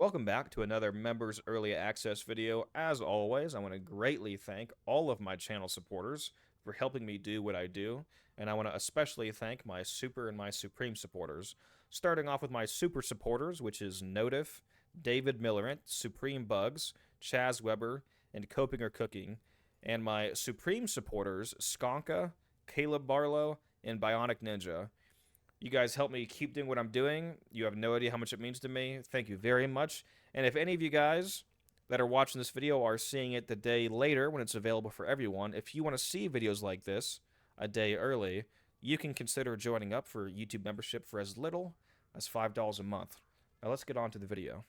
Welcome back to another Members Early Access video. As always, I want to greatly thank all of my channel supporters for helping me do what I do, and I want to especially thank my Super and my Supreme supporters. Starting off with my Super supporters, which is Notif, David Millerant, Supreme Bugs, Chaz Weber, and Coping or Cooking, and my Supreme supporters, Skonka, Caleb Barlow, and Bionic Ninja. You guys help me keep doing what I'm doing. You have no idea how much it means to me. Thank you very much. And if any of you guys that are watching this video are seeing it the day later when it's available for everyone, if you want to see videos like this a day early, you can consider joining up for YouTube membership for as little as $5 a month. Now let's get on to the video.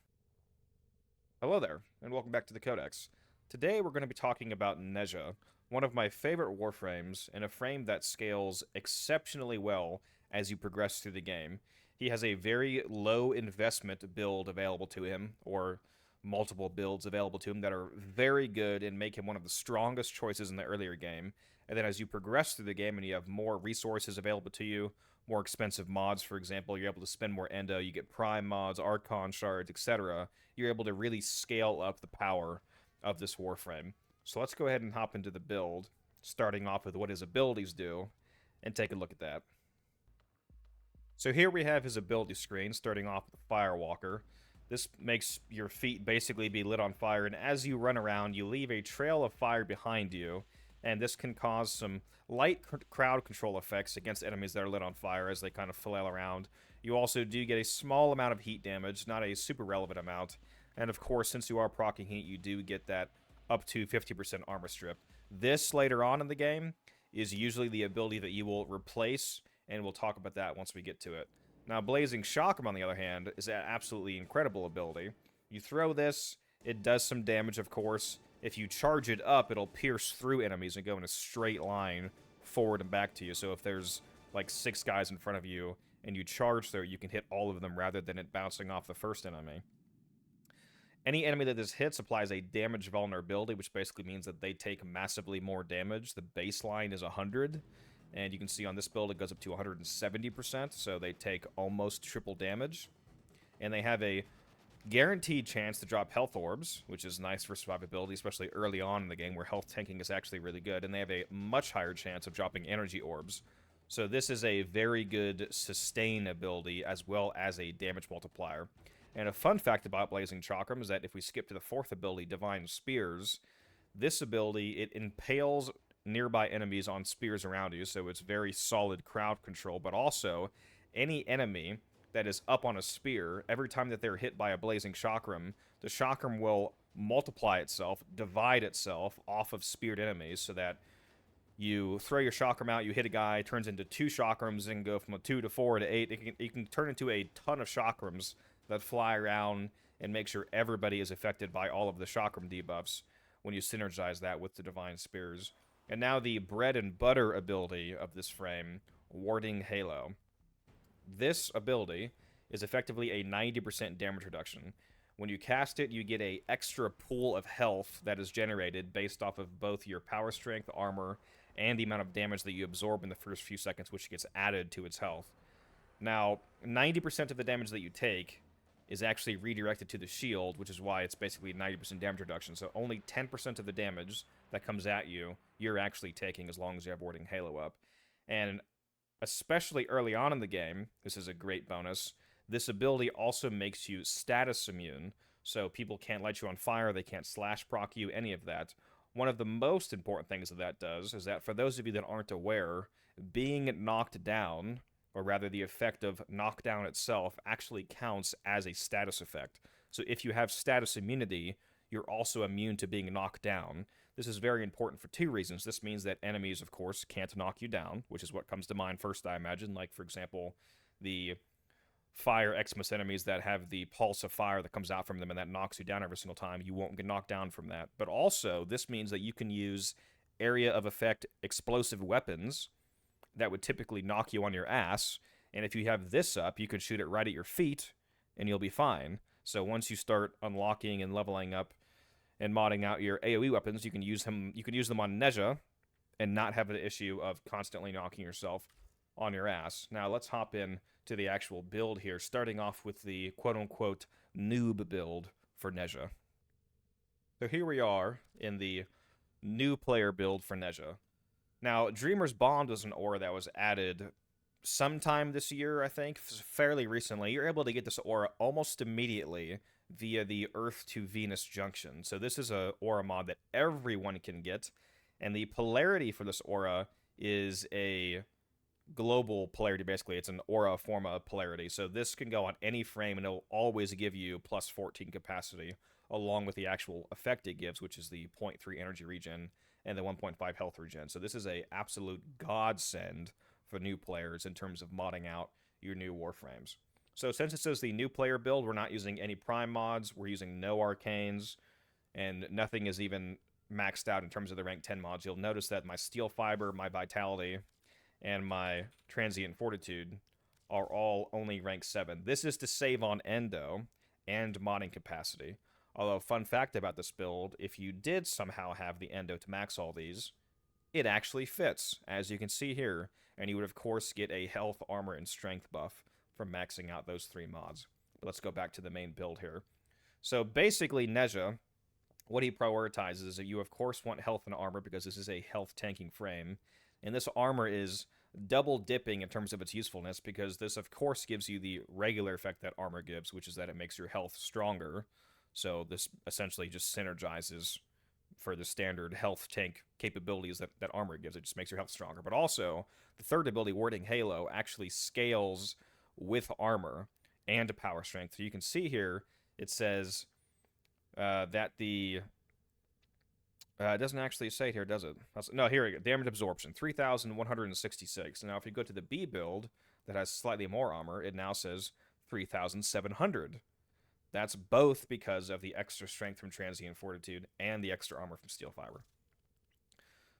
Hello there, and welcome back to the Codex. Today we're going to be talking about Nezha, one of my favorite Warframes, and a frame that scales exceptionally well as you progress through the game. He has a very low investment build available to him, or multiple builds available to him that are very good and make him one of the strongest choices in the earlier game. And then as you progress through the game and you have more resources available to you, more expensive mods, for example, you're able to spend more endo, you get prime mods, archon shards, etc. You're able to really scale up the power of this Warframe. So let's go ahead and hop into the build, starting off with what his abilities do, and take a look at that. So here we have his ability screen, starting off with Firewalker. This makes your feet basically be lit on fire, and as you run around, you leave a trail of fire behind you, and this can cause some light crowd control effects against enemies that are lit on fire as they kind of flail around. You also do get a small amount of heat damage, not a super relevant amount, and of course, since you are proccing heat, you do get that up to 50% armor strip. This, later on in the game, is usually the ability that you will replace, and we'll talk about that once we get to it. Now, Blazing Chakram, on the other hand, is an absolutely incredible ability. You throw this, it does some damage, of course. If you charge it up, it'll pierce through enemies and go in a straight line forward and back to you. So if there's like 6 guys in front of you and you charge through, you can hit all of them rather than it bouncing off the first enemy. Any enemy that this hits applies a damage vulnerability, which basically means that they take massively more damage. The baseline is 100, and you can see on this build it goes up to 170%, so they take almost triple damage. And they have a guaranteed chance to drop health orbs, which is nice for survivability, especially early on in the game where health tanking is actually really good. And they have a much higher chance of dropping energy orbs. So this is a very good sustain ability as well as a damage multiplier. And a fun fact about Blazing Chakram is that if we skip to the 4th ability, Divine Spears, this ability, it impales nearby enemies on spears around you, so it's very solid crowd control, but also any enemy that is up on a spear, every time that they're hit by a Blazing Chakram, the Chakram will multiply itself, divide itself off of speared enemies, so that you throw your Chakram out, you hit a guy, turns into 2 Chakrams, and go from a 2 to 4 to 8. It can turn into a ton of Chakrams that fly around and make sure everybody is affected by all of the Chakram debuffs when you synergize that with the Divine Spears. And now the bread and butter ability of this frame, Warding Halo. This ability is effectively a 90% damage reduction. When you cast it, you get an extra pool of health that is generated based off of both your power strength, armor, and the amount of damage that you absorb in the first few seconds, which gets added to its health. Now, 90% of the damage that you take is actually redirected to the shield, which is why it's basically 90% damage reduction. So only 10% of the damage that comes at you, you're actually taking as long as you have Warding Halo up. And especially early on in the game, this is a great bonus, this ability also makes you status immune, so people can't light you on fire, they can't slash proc you, any of that. One of the most important things that does is that for those of you that aren't aware, being knocked down, or rather the effect of knockdown itself, actually counts as a status effect. So if you have status immunity, you're also immune to being knocked down. This is very important for 2 reasons. This means that enemies, of course, can't knock you down, which is what comes to mind first, I imagine. Like, for example, the Fire Xmas enemies that have the pulse of fire that comes out from them and that knocks you down every single time. You won't get knocked down from that. But also, this means that you can use area of effect explosive weapons that would typically knock you on your ass, and if you have this up, you can shoot it right at your feet, and you'll be fine. So once you start unlocking and leveling up and modding out your AoE weapons, you can use them on Nezha and not have an issue of constantly knocking yourself on your ass. Now let's hop in to the actual build here, starting off with the quote-unquote noob build for Nezha. So here we are in the new player build for Nezha. Now, Dreamer's Bond was an aura that was added sometime this year, I think, fairly recently. You're able to get this aura almost immediately via the Earth to Venus junction. So this is a aura mod that everyone can get, and the polarity for this aura is a global polarity. Basically, it's an aura forma polarity. So this can go on any frame, and it'll always give you plus 14 capacity, along with the actual effect it gives, which is the 0.3 energy regen and the 1.5 health regen. So this is a absolute godsend for new players in terms of modding out your new Warframes. So since it says the new player build, we're not using any prime mods, we're using no arcanes, and nothing is even maxed out in terms of the rank 10 mods. You'll notice that my steel fiber, my vitality, and my transient fortitude are all only rank 7. This is to save on endo and modding capacity. Although, fun fact about this build, if you did somehow have the endo to max all these, it actually fits, as you can see here, and you would of course get a health, armor, and strength buff from maxing out those 3 mods. But let's go back to the main build here. So basically, Nezha, what he prioritizes is that you of course want health and armor because this is a health tanking frame, and this armor is double dipping in terms of its usefulness because this of course gives you the regular effect that armor gives, which is that it makes your health stronger. So this essentially just synergizes for the standard health tank capabilities that armor gives. It just makes your health stronger. But also, the third ability, Warding Halo, actually scales with armor and power strength. So you can see here, it says that the... it doesn't actually say it here, does it? No, here we go. Damage absorption, 3,166. Now, if you go to the B build that has slightly more armor, it now says 3,700. That's both because of the extra strength from Transient Fortitude and the extra armor from Steel Fiber.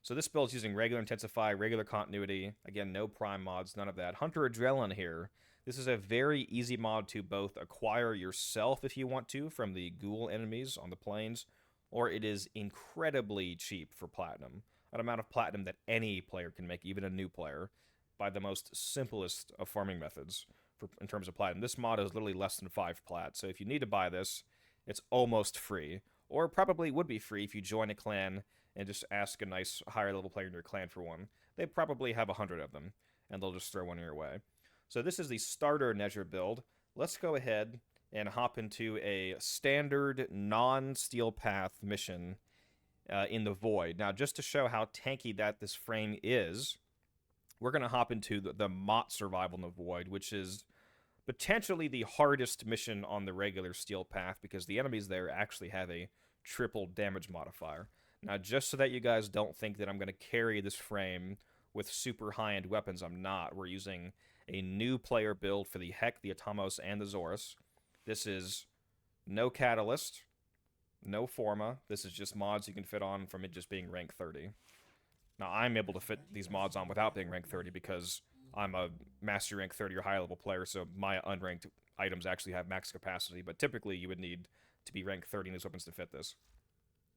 So this build is using regular Intensify, regular Continuity. Again, no prime mods, none of that. Hunter Adrenaline here. This is a very easy mod to both acquire yourself if you want to from the ghoul enemies on the plains, or it is incredibly cheap for Platinum. An amount of Platinum that any player can make, even a new player, by the most simplest of farming methods. In terms of Platinum. This mod is literally less than 5 plat, so if you need to buy this, it's almost free. Or probably would be free if you join a clan and just ask a nice higher level player in your clan for one. They probably have 100 of them, and they'll just throw one your way. So this is the starter Nezha build. Let's go ahead and hop into a standard non-steel path mission in the Void. Now, just to show how tanky that this frame is, we're going to hop into the Mott survival in the Void, which is potentially the hardest mission on the regular steel path because the enemies there actually have a triple damage modifier. Now, just so that you guys don't think that I'm going to carry this frame with super high-end weapons, I'm not. We're using a new player build for the Heck, the Atomos, and the Zorus. This is no Catalyst, no Forma. This is just mods you can fit on from it just being rank 30. Now, I'm able to fit these mods on without being rank 30 because I'm a master rank 30 or higher level player, so my unranked items actually have max capacity, but typically you would need to be rank 30 in these weapons to fit this.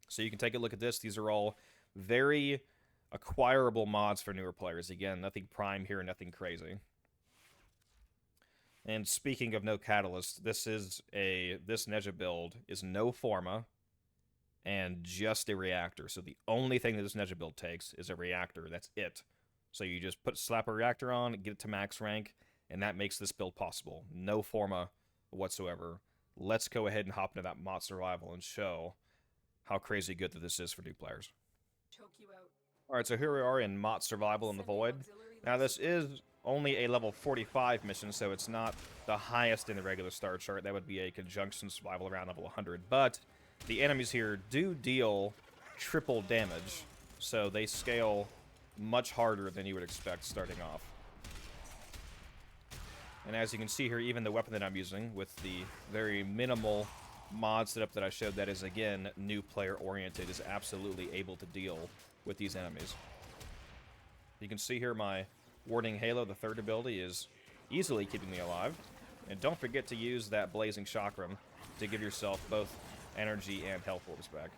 So you can take a look at this. These are all very acquirable mods for newer players. Again, nothing prime here, nothing crazy. And speaking of no Catalyst, this Nezha build is no Forma and just a reactor. So the only thing that this Nezha build takes is a reactor. That's it. So you just slap a reactor on, get it to max rank, and that makes this build possible. No Forma whatsoever. Let's go ahead and hop into that Mott survival and show how crazy good that this is for new players. Alright, so here we are in Mott survival in the Void. Now this is only a level 45 mission, so it's not the highest in the regular star chart. That would be a conjunction survival around level 100. But the enemies here do deal triple damage, so they scale much harder than you would expect starting off. And as you can see here, even the weapon that I'm using with the very minimal mod setup that I showed that is, again, new player oriented, is absolutely able to deal with these enemies. You can see here my Warding Halo, the third ability, is easily keeping me alive. And don't forget to use that Blazing Chakram to give yourself both energy and health orbs back.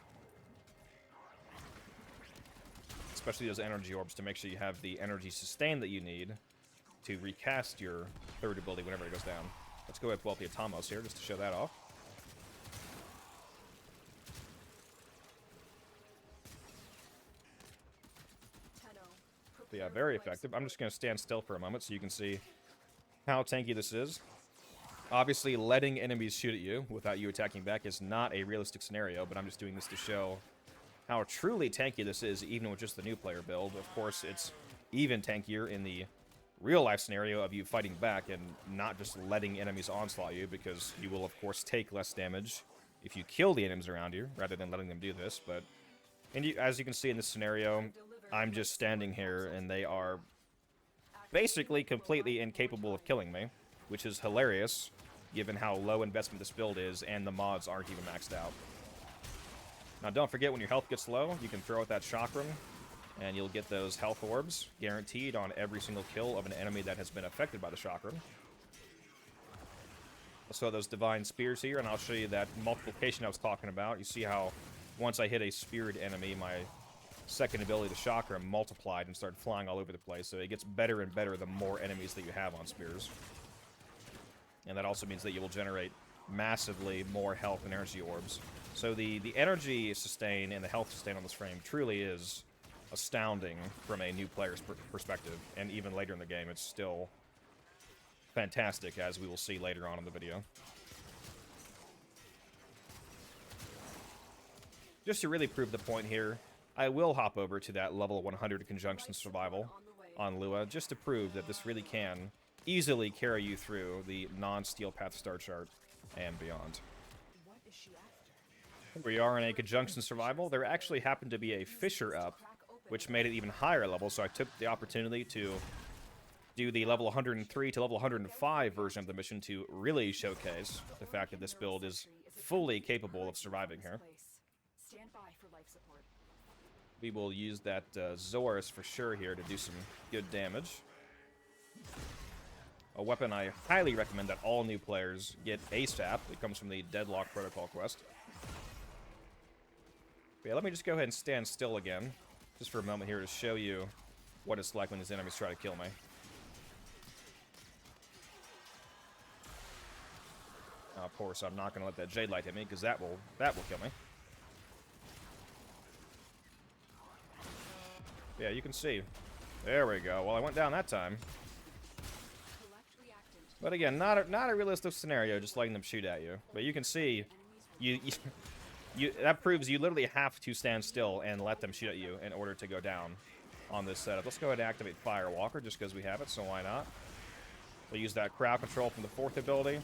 Especially those energy orbs to make sure you have the energy sustain that you need to recast your third ability whenever it goes down. Let's go with Wealthy Atamos here, just to show that off. But yeah, very effective. I'm just going to stand still for a moment so you can see how tanky this is. Obviously, letting enemies shoot at you without you attacking back is not a realistic scenario, but I'm just doing this to show how truly tanky this is, even with just the new player build. Of course, it's even tankier in the real-life scenario of you fighting back and not just letting enemies onslaught you, because you will, of course, take less damage if you kill the enemies around you, rather than letting them do this. But as you can see in this scenario, I'm just standing here, and they are basically completely incapable of killing me, which is hilarious, given how low investment this build is, and the mods aren't even maxed out. Now, don't forget, when your health gets low, you can throw out that chakram, and you'll get those health orbs guaranteed on every single kill of an enemy that has been affected by the chakram. So those divine spears here, and I'll show you that multiplication I was talking about. You see how once I hit a speared enemy, my second ability, the chakram, multiplied and started flying all over the place. So it gets better and better the more enemies that you have on spears. And that also means that you will generate massively more health and energy orbs. So the energy sustain and the health sustain on this frame truly is astounding from a new player's perspective. And even later in the game, it's still fantastic, as we will see later on in the video. Just to really prove the point here, I will hop over to that level 100 Conjunction Survival on Lua, just to prove that this really can easily carry you through the non-Steel Path Star Chart and beyond. Here we are in a Conjunction Survival. There actually happened to be a Fisher up, which made it even higher level, so I took the opportunity to do the level 103 to level 105 version of the mission to really showcase the fact that this build is fully capable of surviving here. We will use that Zorus for sure here to do some good damage. A weapon I highly recommend that all new players get ASAP. It comes from the Deadlock Protocol quest. But yeah, let me just go ahead and stand still again, just for a moment here to show you what it's like when these enemies try to kill me. Now, of course, I'm not going to let that Jade Light hit me, because that will kill me. Yeah, you can see. There we go. Well, I went down that time. But again, not a realistic scenario, just letting them shoot at you. But you can see, that proves you literally have to stand still and let them shoot at you in order to go down on this setup. Let's go ahead and activate Firewalker, just because we have it, so why not? We'll use that crowd control from the fourth ability.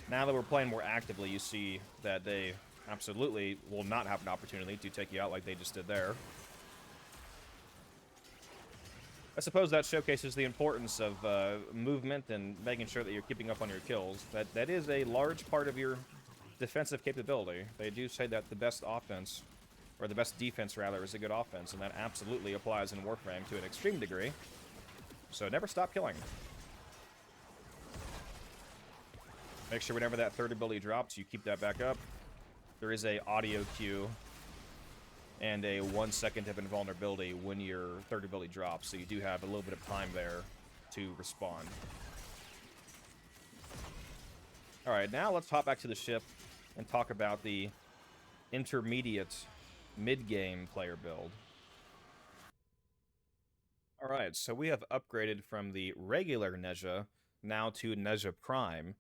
Now that we're playing more actively, you see that they absolutely will not have an opportunity to take you out like they just did there. I suppose that showcases the importance of movement and making sure that you're keeping up on your kills. That is a large part of your defensive capability. They do say that the best offense, or the best defense rather, is a good offense, and that absolutely applies in Warframe to an extreme degree. So never stop killing. Make sure whenever that third ability drops, you keep that back up. There is a audio cue and a 1 second of invulnerability when your third ability drops, so you do have a little bit of time there to respond. Alright, now let's hop back to the ship and talk about the intermediate mid-game player build. Alright, so we have upgraded from the regular Nezha now to Nezha Prime.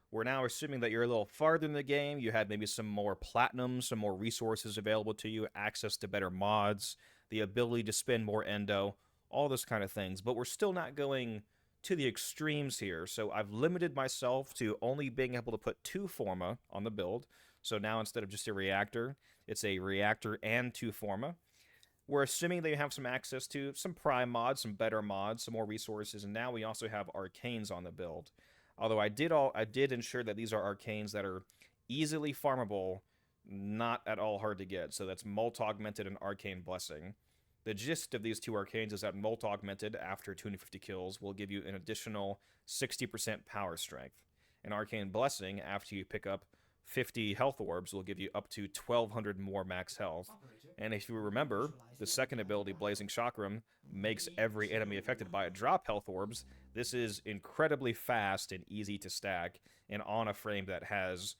We're now assuming that you're a little farther in the game, you had maybe some more platinum, some more resources available to you, access to better mods, the ability to spend more endo, all those kind of things. But we're still not going to the extremes here, so I've limited myself to only being able to put 2 Forma on the build. So now instead of just a reactor, it's a reactor and 2 Forma. We're assuming that you have some access to some Prime mods, some better mods, some more resources, and now we also have Arcanes on the build. Although I did ensure that these are arcanes that are easily farmable, not at all hard to get. So that's Molt Augmented and Arcane Blessing. The gist of these 2 arcanes is that Molt Augmented, after 250 kills, will give you an additional 60% power strength. And Arcane Blessing, after you pick up 50 health orbs will give you up to 1200 more max health. And if you remember, the second ability, Blazing Chakram, makes every enemy affected by it drop health orbs. This is incredibly fast and easy to stack, and on a frame that has,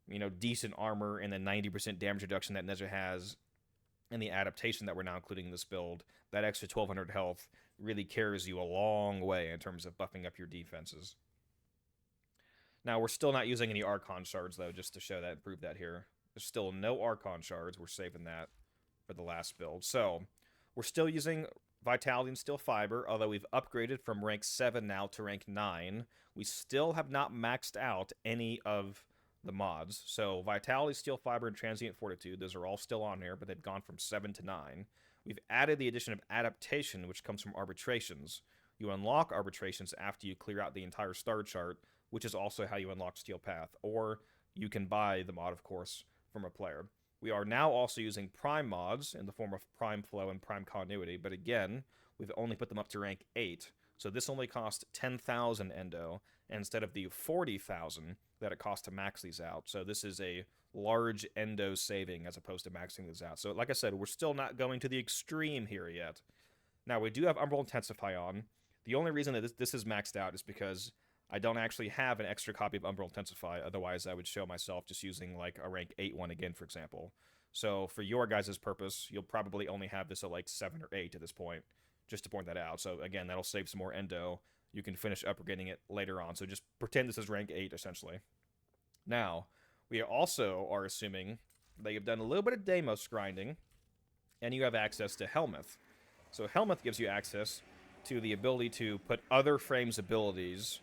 you know, decent armor and the 90% damage reduction that Nezha has, and the adaptation that we're now including in this build, that extra 1200 health really carries you a long way in terms of buffing up your defenses. Now, we're still not using any Archon shards, though, just to show that and prove that here. There's still no Archon shards. We're saving that for the last build. So, we're still using Vitality and Steel Fiber, although we've upgraded from rank 7 now to rank 9. We still have not maxed out any of the mods. So, Vitality, Steel Fiber, and Transient Fortitude, those are all still on here, but they've gone from 7 to 9. We've added the addition of Adaptation, which comes from Arbitrations. You unlock Arbitrations after you clear out the entire star chart, which is also how you unlock Steel Path, or you can buy the mod, of course, from a player. We are now also using Prime mods in the form of Prime Flow and Prime Continuity, but again, we've only put them up to rank 8, so this only costs 10,000 Endo, instead of the 40,000 that it costs to max these out, so this is a large Endo saving as opposed to maxing these out. So like I said, we're still not going to the extreme here yet. Now, we do have Umbral Intensify on. The only reason that this is maxed out is because I don't actually have an extra copy of Umbral Intensify, otherwise I would show myself just using like a rank 8 one again, for example. So for your guys' purpose, you'll probably only have this at like 7 or 8 at this point, just to point that out. So again, that'll save some more Endo. You can finish upgrading it later on, so just pretend this is rank 8, essentially. Now, we also are assuming that you've done a little bit of Deimos grinding, and you have access to Helmuth. So Helmuth gives you access to the ability to put other frames' abilities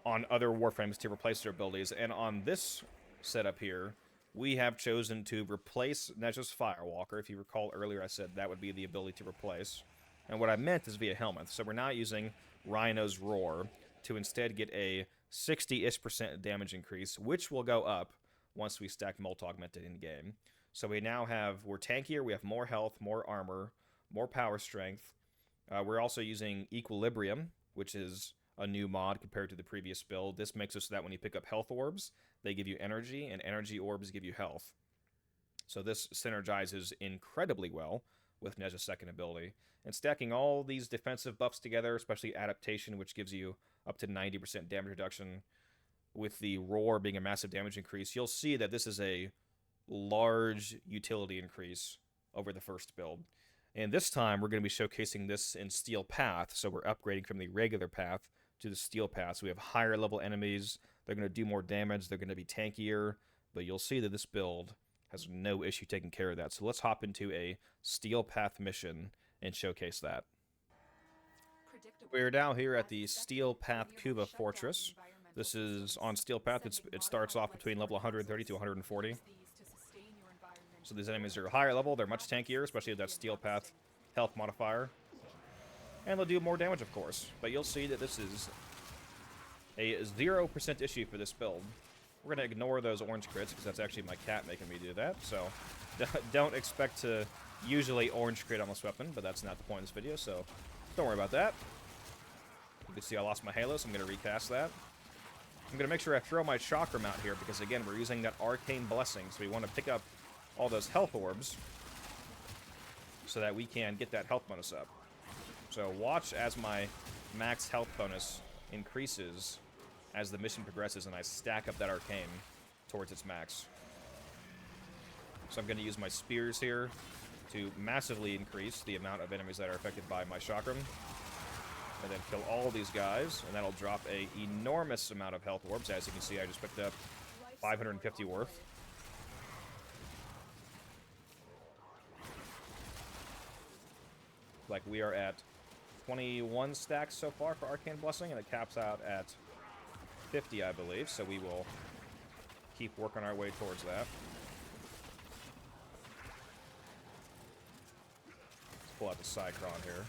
on other Warframes to replace their abilities, and on this setup here, we have chosen to replace Nezha's Firewalker. If you recall earlier, I said that would be the ability to replace, and what I meant is via Helmuth. So we're not using Rhino's Roar to instead get a 60-ish% damage increase, which will go up once we stack Molt Augmented in-game. So we're tankier, we have more health, more armor, more power strength. We're also using Equilibrium, which is a new mod compared to the previous build. This makes it so that when you pick up health orbs, they give you energy, and energy orbs give you health. So this synergizes incredibly well with Nezha's second ability. And stacking all these defensive buffs together, especially Adaptation, which gives you up to 90% damage reduction, with the Roar being a massive damage increase, you'll see that this is a large utility increase over the first build. And this time, we're going to be showcasing this in Steel Path, so we're upgrading from the regular path to the Steel Path. So we have higher level enemies, they're going to do more damage, they're going to be tankier, but you'll see that this build has no issue taking care of that. So let's hop into a Steel Path mission and showcase that. We're now here at the Steel Path Kuva Fortress. This is on Steel Path. It starts off between level 130 to 140. So these enemies are higher level, they're much tankier, especially with that Steel Path health modifier. And they'll do more damage, of course. But you'll see that this is a 0% issue for this build. We're going to ignore those orange crits, because that's actually my cat making me do that. So don't expect to usually orange crit on this weapon, but that's not the point of this video, so don't worry about that. You can see I lost my halo, so I'm going to recast that. I'm going to make sure I throw my Chakram out here, because again, we're using that Arcane Blessing, so we want to pick up all those health orbs so that we can get that health bonus up. So watch as my max health bonus increases as the mission progresses and I stack up that Arcane towards its max. So I'm going to use my spears here to massively increase the amount of enemies that are affected by my Chakram, and then kill all these guys, and that'll drop a enormous amount of health orbs. As you can see, I just picked up 550 worth. Like, we are at 21 stacks so far for Arcane Blessing, and it caps out at 50, I believe, so we will keep working our way towards that. Let's pull out the Cycron here.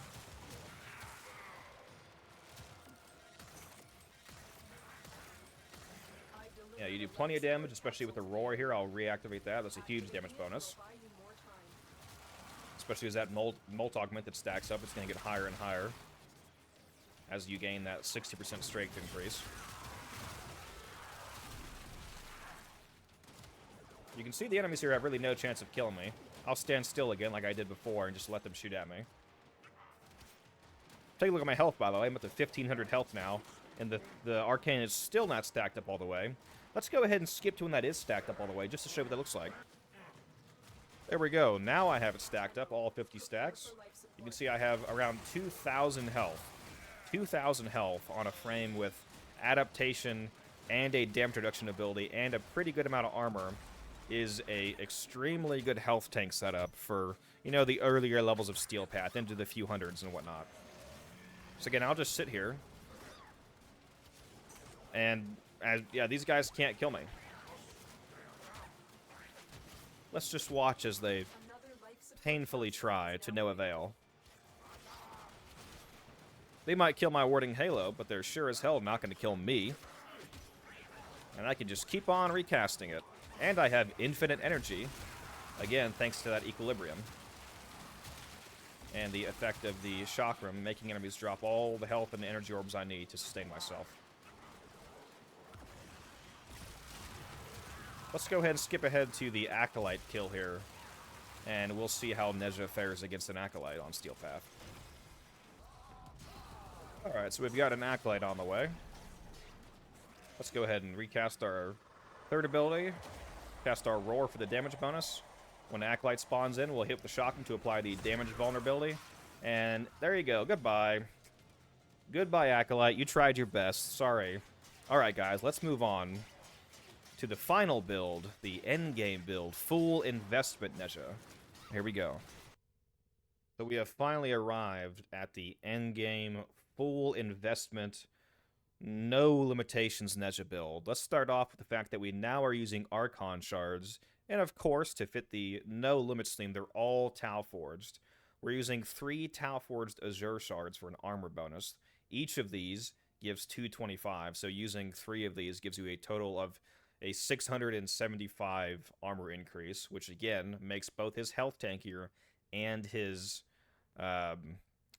Yeah, you do plenty of damage, especially with the Roar here. I'll reactivate that. That's a huge damage bonus. Especially as that Molt Augmented stacks up, it's going to get higher and higher as you gain that 60% strength increase. You can see the enemies here have really no chance of killing me. I'll stand still again like I did before and just let them shoot at me. Take a look at my health, by the way. I'm at the 1500 health now, and the arcane is still not stacked up all the way. Let's go ahead and skip to when that is stacked up all the way, just to show what that looks like. There we go. Now I have it stacked up, all 50 stacks. You can see I have around 2,000 health. 2,000 health on a frame with adaptation and a damage reduction ability and a pretty good amount of armor is a extremely good health tank setup for, you know, the earlier levels of Steel Path into the few hundreds and whatnot. So again, I'll just sit here. And, yeah, these guys can't kill me. Let's just watch as they painfully try to no avail. They might kill my warding halo, but they're sure as hell not going to kill me. And I can just keep on recasting it. And I have infinite energy. Again, thanks to that equilibrium. And the effect of the chakram, making enemies drop all the health and the energy orbs I need to sustain myself. Let's go ahead and skip ahead to the Acolyte kill here. And we'll see how Nezha fares against an Acolyte on Steel Path. Alright, so we've got an Acolyte on the way. Let's go ahead and recast our third ability. Cast our Roar for the damage bonus. When the Acolyte spawns in, we'll hit the Shocking to apply the damage vulnerability. And there you go. Goodbye. Goodbye, Acolyte. You tried your best. Sorry. Alright, guys. Let's move on to the final build, the Endgame Build, Full Investment Nezha. Here we go. So we have finally arrived at the Endgame Full Investment, no limitations Nezha build. Let's start off with the fact that we now are using Archon shards, and of course, to fit the no limits theme, they're all Tau Forged. We're using 3 Tau Forged Azure shards for an armor bonus. Each of these gives 225, so using 3 of these gives you a total of a 675 armor increase, which again makes both his health tankier and his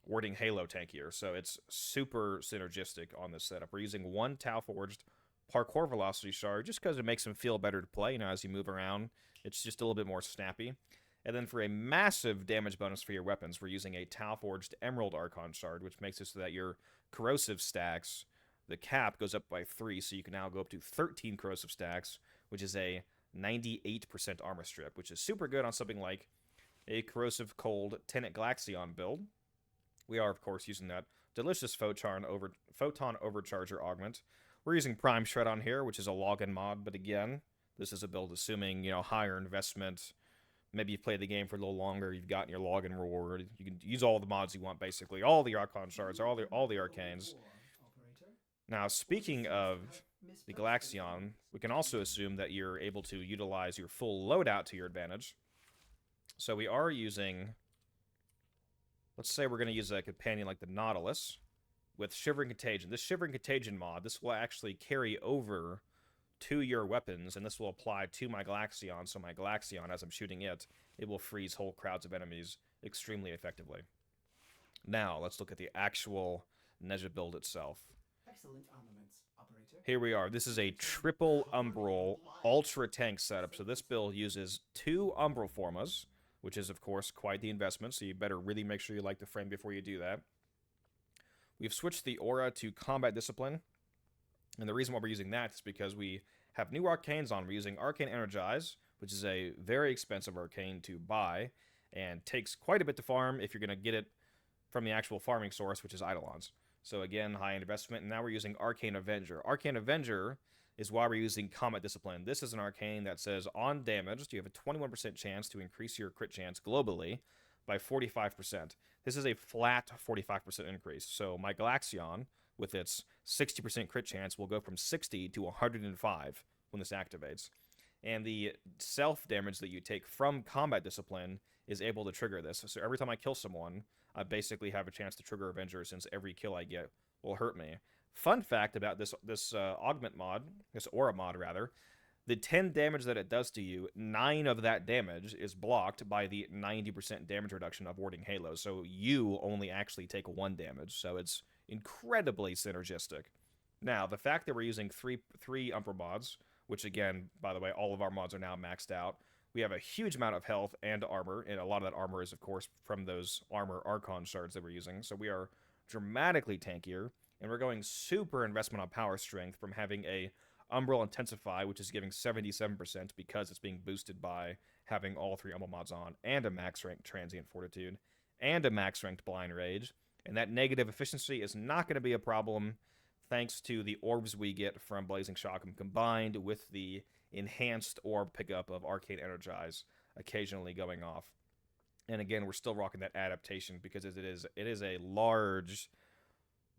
warding halo tankier. So it's super synergistic on this setup. We're using 1 Tau Forged parkour velocity shard just because it makes him feel better to play. You know, as you move around, it's just a little bit more snappy. And then for a massive damage bonus for your weapons, we're using a Tau Forged Emerald Archon shard, which makes it so that your corrosive stacks, the cap goes up by 3, so you can now go up to 13 corrosive stacks, which is a 98% armor strip, which is super good on something like a corrosive cold Tenet Glaxion build. We are, of course, using that delicious Photon Overcharger augment. We're using Prime Shred on here, which is a login mod, but again, this is a build assuming, you know, higher investment. Maybe you've played the game for a little longer, you've gotten your login reward. You can use all the mods you want, basically. All the Archon shards, all the arcanes. Now, speaking of the Glaxion, we can also assume that you're able to utilize your full loadout to your advantage. So we are using, let's say we're going to use a companion like the Nautilus with Shivering Contagion. This Shivering Contagion mod, this will actually carry over to your weapons, and this will apply to my Glaxion. So my Glaxion, as I'm shooting it, it will freeze whole crowds of enemies extremely effectively. Now, let's look at the actual Nezha build itself. Excellent armaments, operator. Here we are. This is a triple Umbral Ultra Tank setup. So this build uses 2 Umbral Formas, which is, of course, quite the investment, so you better really make sure you like the frame before you do that. We've switched the aura to Combat Discipline, and the reason why we're using that is because we have new arcanes on. We're using Arcane Energize, which is a very expensive arcane to buy, and takes quite a bit to farm if you're going to get it from the actual farming source, which is Eidolons. So again, high investment, and now we're using Arcane Avenger. Arcane Avenger is why we're using Combat Discipline. This is an arcane that says, on damage, you have a 21% chance to increase your crit chance globally by 45%. This is a flat 45% increase. So my Glaxion, with its 60% crit chance, will go from 60 to 105 when this activates. And the self-damage that you take from Combat Discipline is able to trigger this. So every time I kill someone, I basically have a chance to trigger Avenger, since every kill I get will hurt me. Fun fact about this augment mod, this aura mod rather, the 10 damage that it does to you, 9 of that damage is blocked by the 90% damage reduction of warding halos. So you only actually take 1 damage. So it's incredibly synergistic. Now, the fact that we're using three Umbral mods, which again, by the way, all of our mods are now maxed out. We have a huge amount of health and armor, and a lot of that armor is, of course, from those armor Archon shards that we're using. So we are dramatically tankier, and we're going super investment on power strength from having a Umbral Intensify, which is giving 77% because it's being boosted by having all 3 Umbral mods on, and a max ranked Transient Fortitude, and a max ranked Blind Rage. And that negative efficiency is not going to be a problem thanks to the orbs we get from Blazing Shockham combined with the enhanced orb pickup of Arcane Energize occasionally going off. And again, we're still rocking that adaptation because it is a large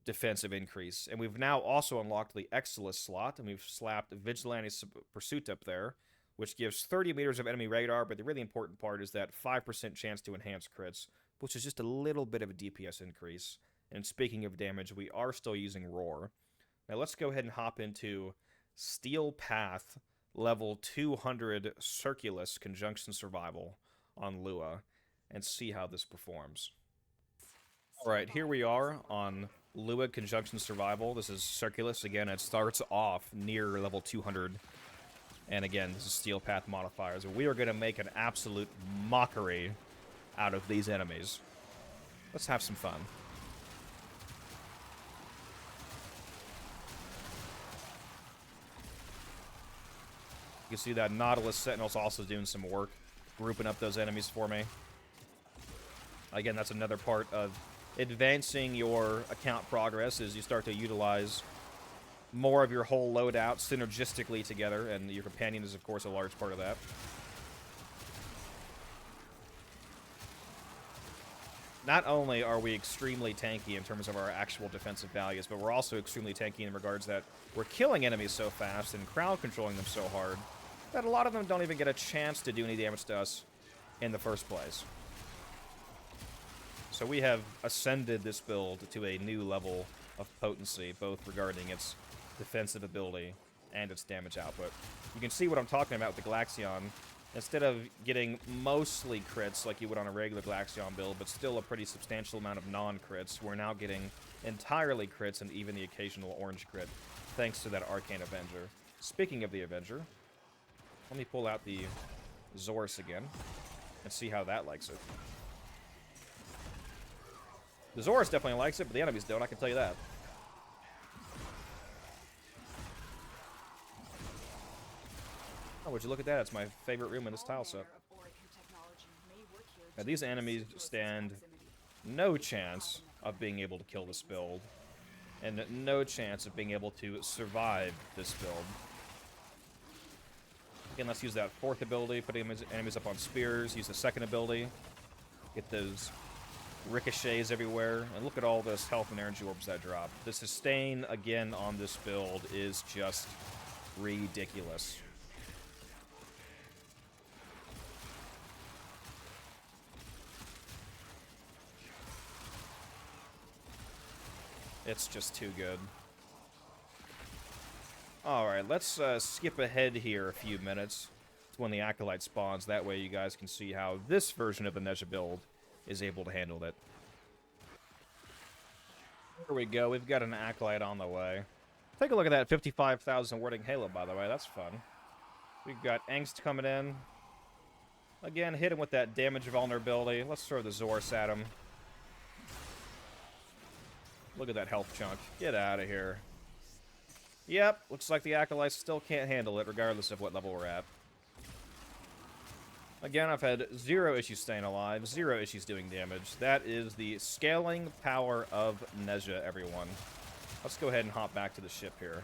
defensive increase. And we've now also unlocked the Exilus slot, and we've slapped Vigilante Pursuit up there, which gives 30 meters of enemy radar, but the really important part is that 5% chance to enhance crits, which is just a little bit of a DPS increase. And speaking of damage, we are still using Roar. Now let's go ahead and hop into Steel Path level 200 Circulus Conjunction Survival on Lua and see how this performs. Alright, here we are on Lua Conjunction Survival. This is Circulus. Again, it starts off near level 200. And again, this is Steel Path modifiers. We are going to make an absolute mockery out of these enemies. Let's have some fun. You can see that Nautilus Sentinel's also doing some work, grouping up those enemies for me. Again, that's another part of advancing your account progress, is you start to utilize more of your whole loadout synergistically together, and your companion is, of course, a large part of that. Not only are we extremely tanky in terms of our actual defensive values, but we're also extremely tanky in regards that we're killing enemies so fast and crowd controlling them so hard that a lot of them don't even get a chance to do any damage to us in the first place. So we have ascended this build to a new level of potency, both regarding its defensive ability and its damage output. You can see what I'm talking about with the Glaxion. Instead of getting mostly crits like you would on a regular Glaxion build, but still a pretty substantial amount of non-crits, we're now getting entirely crits and even the occasional orange crit, thanks to that Arcane Avenger. Speaking of the Avenger, let me pull out the Zorus again and see how that likes it. The Zorus definitely likes it, but the enemies don't, I can tell you that. Oh, would you look at that? It's my favorite room in this tile set. Now, these enemies stand no chance of being able to kill this build, and no chance of being able to survive this build. Again, let's use that 4th ability, put enemies up on spears, use the 2nd ability, get those ricochets everywhere, and look at all this health and energy orbs that drop. The sustain, again, on this build is just ridiculous. It's just too good. Alright, let's skip ahead here a few minutes to when the Acolyte spawns. That way you guys can see how this version of the Nezha build is able to handle it. Here we go. We've got an Acolyte on the way. Take a look at that 55,000 wording Halo, by the way. That's fun. We've got Angst coming in. Again, hit him with that damage vulnerability. Let's throw the Zorus at him. Look at that health chunk. Get out of here. Yep, looks like the Acolytes still can't handle it, regardless of what level we're at. Again, I've had 0 issues staying alive, 0 issues doing damage. That is the scaling power of Nezha, everyone. Let's go ahead and hop back to the ship here.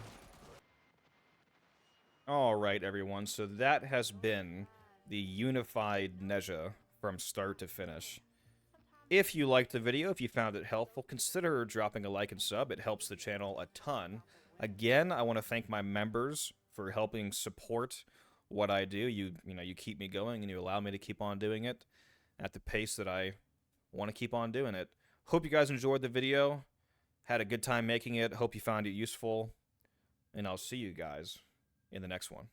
Alright, everyone, so that has been the unified Nezha from start to finish. If you liked the video, if you found it helpful, consider dropping a like and sub. It helps the channel a ton. Again, I want to thank my members for helping support what I do. You keep me going and you allow me to keep on doing it at the pace that I want to keep on doing it. Hope you guys enjoyed the video. Had a good time making it. Hope you found it useful. And I'll see you guys in the next one.